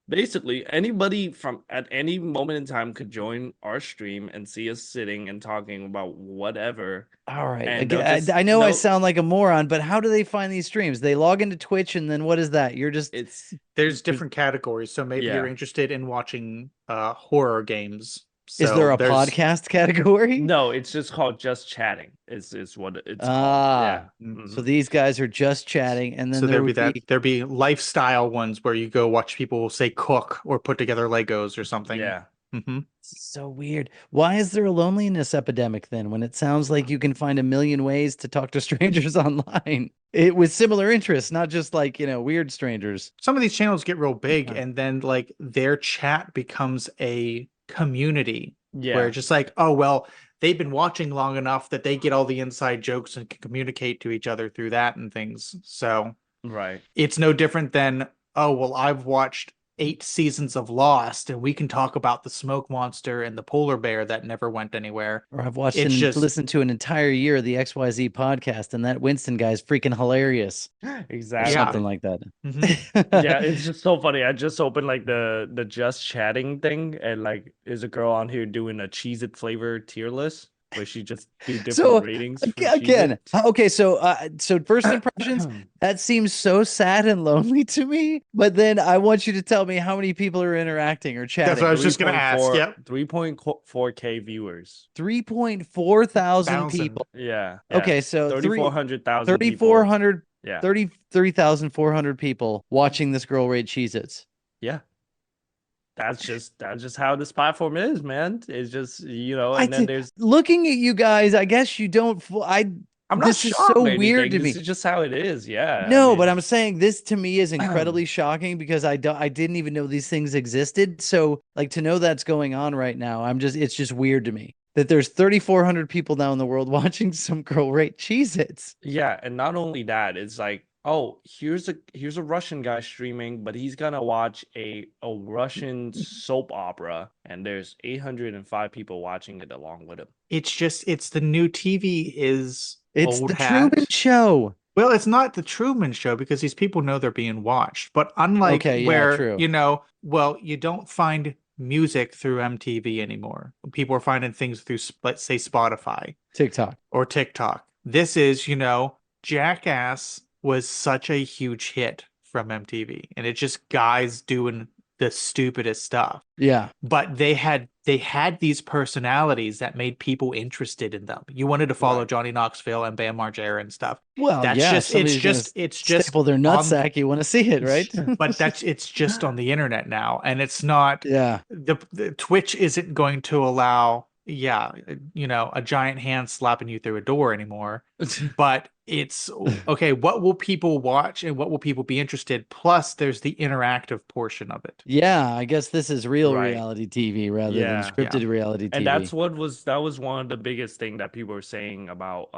Basically, anybody from at any moment in time could join our stream and see us sitting and talking about whatever. All right. And Again, they'll just I know I know- sound like a moron, but how do they find these streams? They log into Twitch and then what is that? You're just It's There's different categories, so maybe Yeah. you're interested in watching horror games. is So there a there's- podcast category? no, it's just called just chatting. Is what it's called. Ah, Yeah. Mhm. So these guys are just chatting, and then So there there'd be would that. There'd be lifestyle ones where you go watch people say cook or put together Legos or something. Yeah. hmm So weird. Why is there a loneliness epidemic then when it sounds like you can find a million ways to talk to strangers online? It with similar interests, not just like, weird strangers. Some of these channels get real big, Yeah. and then like their chat becomes a community Yeah. where just like, oh well, they've been watching long enough that they get all the inside jokes and can communicate to each other through that and things. So Right. it's no different than, oh well, I've watched 8 seasons of Lost and we can talk about the smoke monster and the polar bear that never went anywhere. Or I've watched It's and just- listened to an entire year of the XYZ podcast, and that Winston guy is freaking hilarious. Or Exactly. Yeah. something like that. Mhm. Yeah, it's just so funny. I just opened like the just chatting thing, and like there's a girl on here doing a Cheez-It flavor tier list where she just do different So, ratings. for Again, Cheez-It. okay, so first impressions, that seems so sad and lonely to me. But then I want you to tell me how many people are interacting or chatting. That's what I was just gonna ask. 3.4 Yep. 3.4K viewers. 3.4 thousand Thousand. people. Yeah. Okay, so 3,400,000. 3,400, Yeah. 33,400 people watching this girl raid Cheez-Its. Yeah. That's just how this platform is, man. It's just, and I then thi- there's Looking at you guys, I guess you don't. I I'm not this is shocked so or weird anything. to me. This is just how it is. Yeah. No, I but mean, I'm saying this to me is incredibly shocking because I didn't even know these things existed. So like to know that's going on right now, it's just weird to me that there's 3,400 people now in the world watching some girl rate Cheez-Its. yeah, and not only that, it's like, oh, here's a Russian guy streaming, but he's gonna watch a Russian soap opera, and there's 805 people watching it along with him. It's the new TV is It's old the hat. Truman Show. Well, it's not the Truman Show because these people know they're being watched. But unlike Okay, yeah, where, true. you don't find music through MTV anymore. People are finding things through, let's say, Spotify, TikTok. or TikTok. This is, Jackass was such a huge hit from MTV, and it's just guys doing the stupidest stuff. Yeah. But they had these personalities that made people interested in them. You wanted to follow Right. Johnny Knoxville and Bam Margera and stuff. Well, That's yeah, just it's just staple their nutsack. You want to see it, right? but it's just on the internet now, and it's not. Yeah. The Twitch isn't going to allow a giant hand slapping you through a door anymore. But it's okay, what will people watch and what will people be interested? Plus there's the interactive portion of it. Yeah, I guess this is real Right. reality TV rather than Yeah. scripted reality TV. And that was one of the biggest thing that people were saying about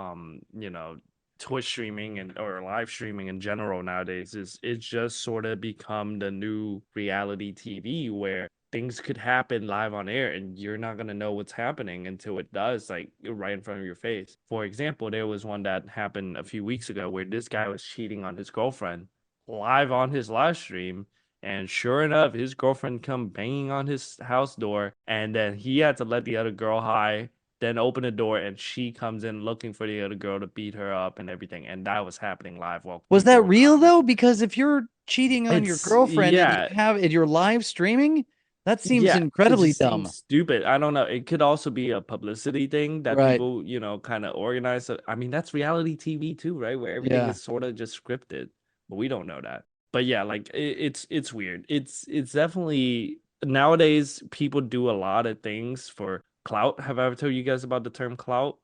Twitch streaming or live streaming in general nowadays is it's just sort of become the new reality TV where things could happen live on air and you're not going to know what's happening until it does, like right in front of your face. For example, there was one that happened a few weeks ago where this guy was cheating on his girlfriend live on his live stream. And sure enough, his girlfriend come banging on his house door, and then he had to let the other girl hide, then open the door, and she comes in looking for the other girl to beat her up and everything. And that was happening live. While Was people that were real watching. though? Because if you're cheating on your It's- girlfriend yeah. and you're live streaming, that seems Yeah, it incredibly just dumb. seems stupid. I don't know. It could also be a publicity thing that Right. people, kind of organize. I mean, that's reality TV too, right? Where everything Yeah. is sort of just scripted, but we don't know that. But yeah, like it's weird. It's definitely nowadays people do a lot of things for clout. Have I ever told you guys about the term clout?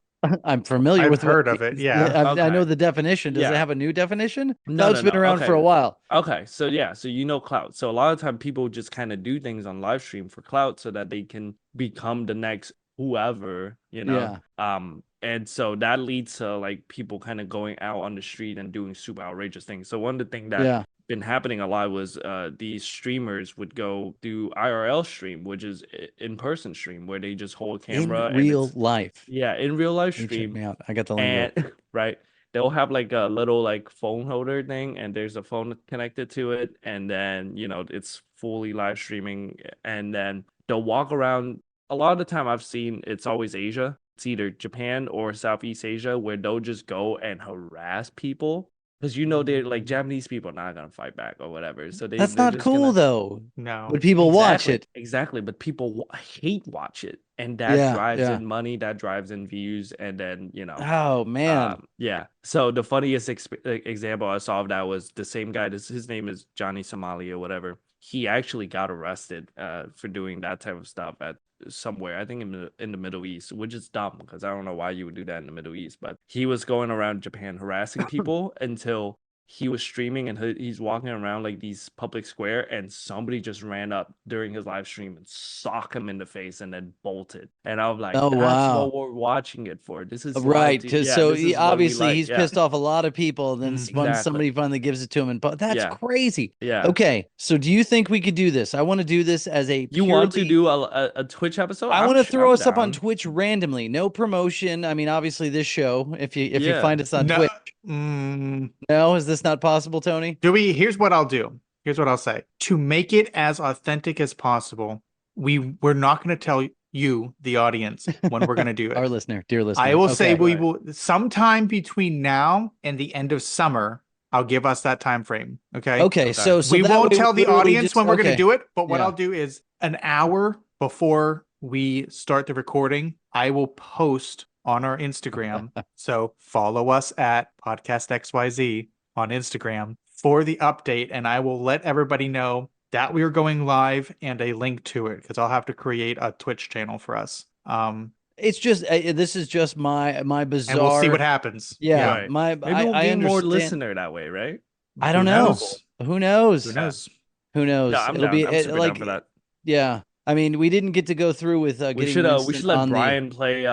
I'm familiar I've with heard what of it, is. yeah. I know Okay. the definition. Does it Yeah. have a new definition? No, Clout's no, been around for a okay. while. Okay, so yeah, so clout. So a lot of time people just kind of do things on live stream for clout so that they can become the next whoever, and so that leads to like people kind of going out on the street and doing super outrageous things. So one of the things that Yeah. been happening a lot was these streamers would go do IRL stream, which is in-person stream where they just hold a camera In and real it's- life. yeah, in real life You check stream. me out. I got the lingo. And right, they'll have like a little like phone holder thing, and there's a phone connected to it, and then it's fully live streaming, and then they'll walk around. A lot of the time I've seen it's always Asia. It's either Japan or Southeast Asia where they'll just go and harass people because they're like Japanese people are not gonna fight back or whatever. So That's they're not just cool gonna- though. No. But people watch Exactly, it. exactly, but people hate watch it, and that Yeah, drives yeah. in money, that drives in views, and then Oh man. yeah. So the funniest example I saw of that was the same guy. His name is Johnny Somali or whatever. He actually got arrested for doing that type of stuff at somewhere, I think in the Middle East, which is dumb because I don't know why you would do that in the Middle East. But he was going around Japan harassing people until he was streaming and he's walking around like these public square, and somebody just ran up during his live stream and socked him in the face and then bolted. And I was like, Oh, that's wow. what we're watching it for. This is Right, live because yeah, so this he, is what we obviously like. he's Yeah. pissed off a lot of people, and then Exactly. somebody finally gives it to him, but that's Yeah. crazy. Yeah. Okay, so do you think we could do this? I want to do this as a You want to purely- do a Twitch episode? I want to throw us up on down. Twitch randomly, no promotion. I mean, obviously this show. If you Yeah. find us on No, Twitch, mm, no, is this not possible, Tony? here's what I'll do. Here's what I'll say. To make it as authentic as possible, we're not going to tell you, the audience, when we're going to do it. Our listener, dear listener, I will say okay. we will sometime between now and the end of summer. I'll give us that time frame. Okay. Okay, so we that won't way tell the literally audience just- when we're going okay. to do it, but what Yeah. I'll do is an hour before we start the recording, I will post on our Instagram. So follow us at Podcast XYZ on Instagram for the update, and I will let everybody know that we are going live and a link to it because I'll have to create a Twitch channel for us. It's just this is just my bizarre. And we'll see what happens. Yeah, Right. my Maybe we'll I gain more understand. listener that way, right? I don't Who know. knows? Who knows? Who knows? Who knows? Yeah, I'm It'll down. be I'm super like down for that. yeah. I mean, we didn't get to go through with We getting should Winston let on the. Brian play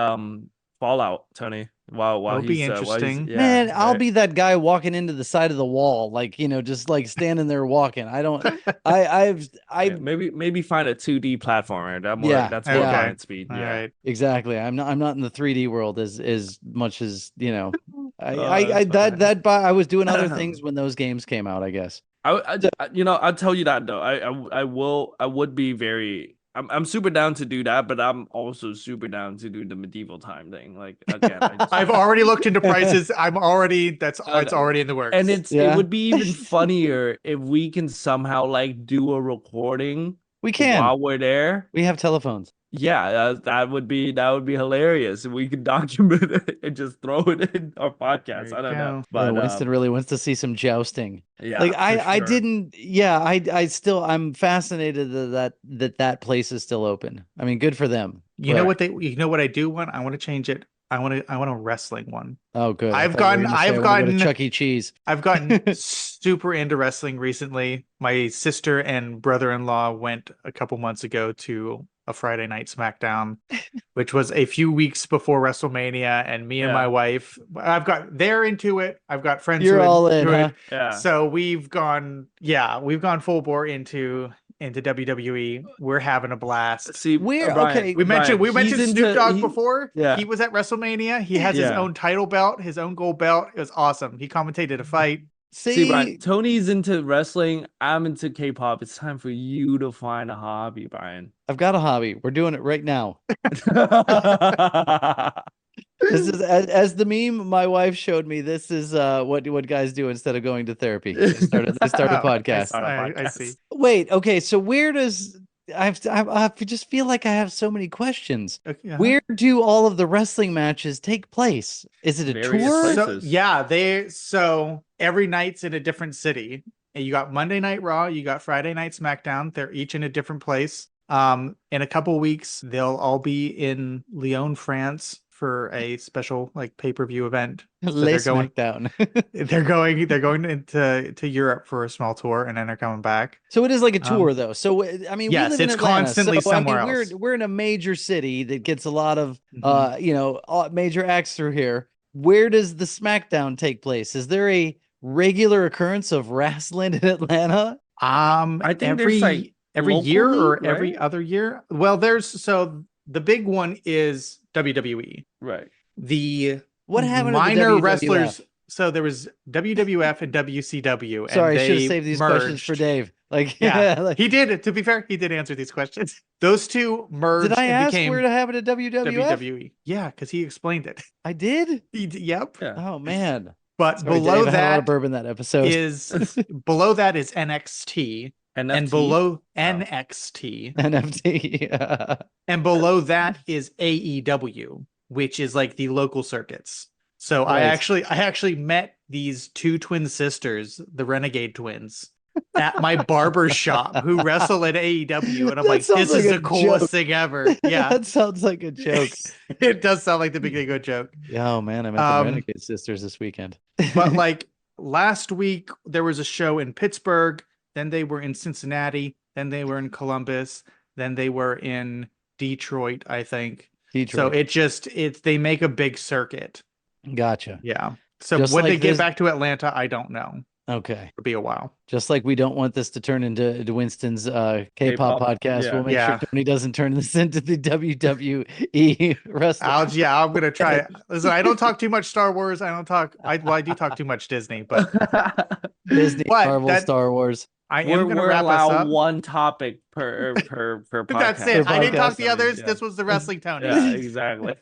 Fallout, Tony. While That'll be he's interesting. yeah, Man, I'll right. be that guy walking into the side of the wall, like just like standing there walking. I don't. I maybe find a 2D platformer. That's more Okay. Brian's speed. All Yeah. right. exactly. I'm not in the 3D world as much as that's I was doing other things when those games came out, I guess. I'll tell you that though. I would be very. I'm super down to do that, but I'm also super down to do the medieval time thing. Like again, I've already looked into prices. It's already in the works. and it Yeah. would be even funnier if we can somehow like do a recording We can. while we're there. We have telephones. Yeah, that would be hilarious. We could document it and just throw it in our podcast. There I don't you know, go. but Winston really wants to see some jousting. yeah, Like for I sure. didn't. Yeah, I'm fascinated that place is still open. I mean, good for them. You know what I do want? I want to change it. I want a wrestling one. Oh, good. I've gotten Chuck E. Cheese. I've gotten super into wrestling recently. My sister and brother-in-law went a couple months ago to a Friday night SmackDown, which was a few weeks before WrestleMania, and me and my wife, they're into it. I've got friends You're who are all in, into huh? it. Yeah. So we've gone full bore into WWE. We're having a blast. See, Okay. We mentioned he's Snoop Dogg he- before. Yeah. He was at WrestleMania. He has his Yeah. own title belt, his own gold belt. It was awesome. He commentated a fight. See, Brian, Tony's into wrestling. I'm into K-pop. It's time for you to find a hobby, Brian. I've got a hobby. We're doing it right now. This is as the meme my wife showed me. This is what guys do instead of going to therapy. They start a podcast. I see. Wait, okay. So where does I just feel like I have so many questions. Okay, Where do all of the wrestling matches take place? Is it a Various tour? places. So every night's in a different city. And you got Monday Night Raw, you got Friday Night SmackDown. They're each in a different place. In a couple of weeks, they'll all be in Lyon, France for a special like pay-per-view event. So They're going. they're going into Europe for a small tour, and then they're coming back. So it is like a tour, though. So I mean, yes, we live in it's Atlanta, constantly so, somewhere I mean, else. We're in a major city that gets a lot of major acts through here. Where does the SmackDown take place? Is there a regular occurrence of wrestling in Atlanta? I think every year or every other year. Well, the big one is WWE. Right. The What happened to the minor WWF? wrestlers? So there was WWF and WCW. Sorry, and I should have they saved these merged. questions for Dave. Like, Yeah, he did. To be fair, he did answer these questions. Those two merged. Did I and ask became where to happen to WWF? WWE. Yeah, because he explained it. I did. Yep. Yeah. Oh man. But Sorry, below Dave, I had a lot of that bourbon that episode. is NXT, and NFT? below NXT, NFT. Yeah. and below that is AEW, which is like the local circuits. So Right. I actually met these two twin sisters, the Renegade twins, at my barber shop who wrestle at AEW, and I'm That like, sounds this is like the a coolest joke. thing ever. Yeah, That sounds like a joke. it does sound like the beginning of a joke. Oh man, I met the Renegade Sisters this weekend. But like last week, there was a show in Pittsburgh. Then they were in Cincinnati. Then they were in Columbus. Then they were in Detroit, I think. Detroit. So they make a big circuit. Gotcha. Yeah. So Just when like they get this- back to Atlanta, I don't know. Okay. It'll be a while. Just like we don't want this to turn into Winston's K-pop K-pop, podcast, yeah. we'll make Yeah. sure Tony doesn't turn this into the WWE wrestling. I'm gonna try it. Listen, I don't talk too much Star Wars. I do talk too much Disney, but Disney, But Marvel, that- Star Wars. I am gonna we're wrap us allowed up. one topic per podcast. That's it. I didn't talk podcast. the others. Yeah. This was the wrestling Tony. Yeah, exactly.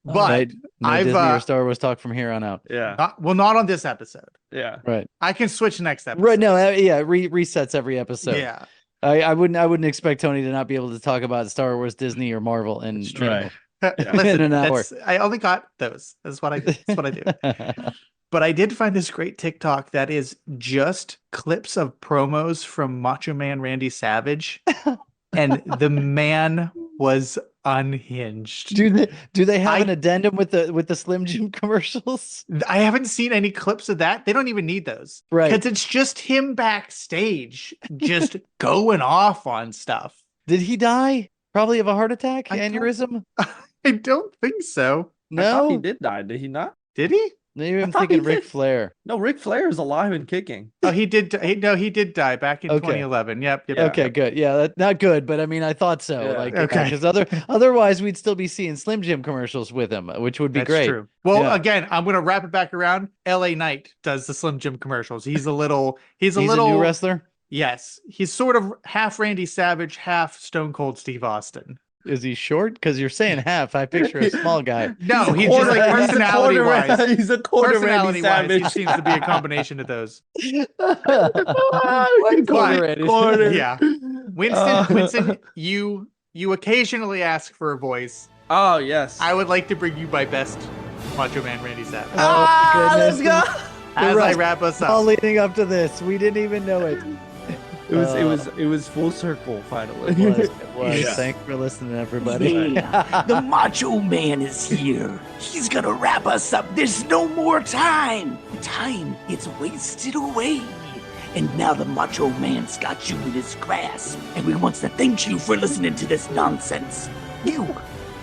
But Right. No I've, Disney uh, or Star Wars talk from here on out. Yeah, not on this episode. yeah. Right. I can switch next episode. Right. No. Yeah. Resets every episode. Yeah. I wouldn't expect Tony to not be able to talk about Star Wars, Disney, or Marvel in Right. Listen, In an hour. I only got those. That's what I do. But I did find this great TikTok that is just clips of promos from Macho Man Randy Savage. And the man was unhinged. Do they have an addendum with the Slim Jim commercials? I haven't seen any clips of that. They don't even need those. Right. Because it's just him backstage just going off on stuff. Did he die? Probably of a heart attack? Aneurysm? I don't think so. I thought No. he did die. Did he not? Did he? Maybe I'm thought thinking he Ric did. Flair. No, Ric Flair is alive and kicking. Oh, he did. He did die back in 2011. Yep. Okay, good. Yeah, not good, but I mean, I thought so. Yeah. Like, Okay. because otherwise we'd still be seeing Slim Jim commercials with him, which would be That's great. true. Well, Yeah. again, I'm gonna wrap it back around. LA Knight does the Slim Jim commercials. He's a He's a new wrestler. Yes, he's sort of half Randy Savage, half Stone Cold Steve Austin. Is he short? Because you're saying half. I picture a small guy. No, he's just like personality wise. He's a quarter Randy Personality wise, he Savage. seems to be a combination of those. Quarter Randy. Quarter. Yeah, Winston, you occasionally ask for a voice. Oh yes. I would like to bring you my best Macho Man Randy Savage. Oh, goodness. let's go. As I wrap us All up. leading up to this, we didn't even know it. It was full circle finally. It was. Yeah. Thanks for listening, everybody. Yeah, the Macho Man is here. He's gonna wrap us up. There's no more time. Time is wasted away. And now the Macho Man's got you in his grasp. And we wants to thank you for listening to this nonsense. You,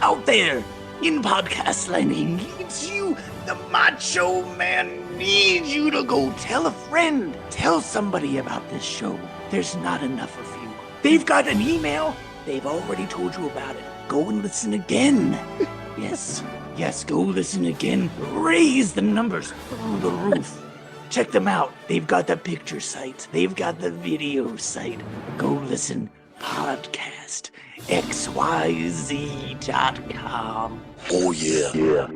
out there, in podcast land, he needs you. The Macho Man needs you to go tell a friend. Tell somebody about this show. There's not enough of you. They've got an email. They've already told you about it. Go and listen again. Yes, go listen again. Raise the numbers through the roof. Check them out. They've got the picture site. They've got the video site. Go listen. Podcast XYZ.com. Oh yeah.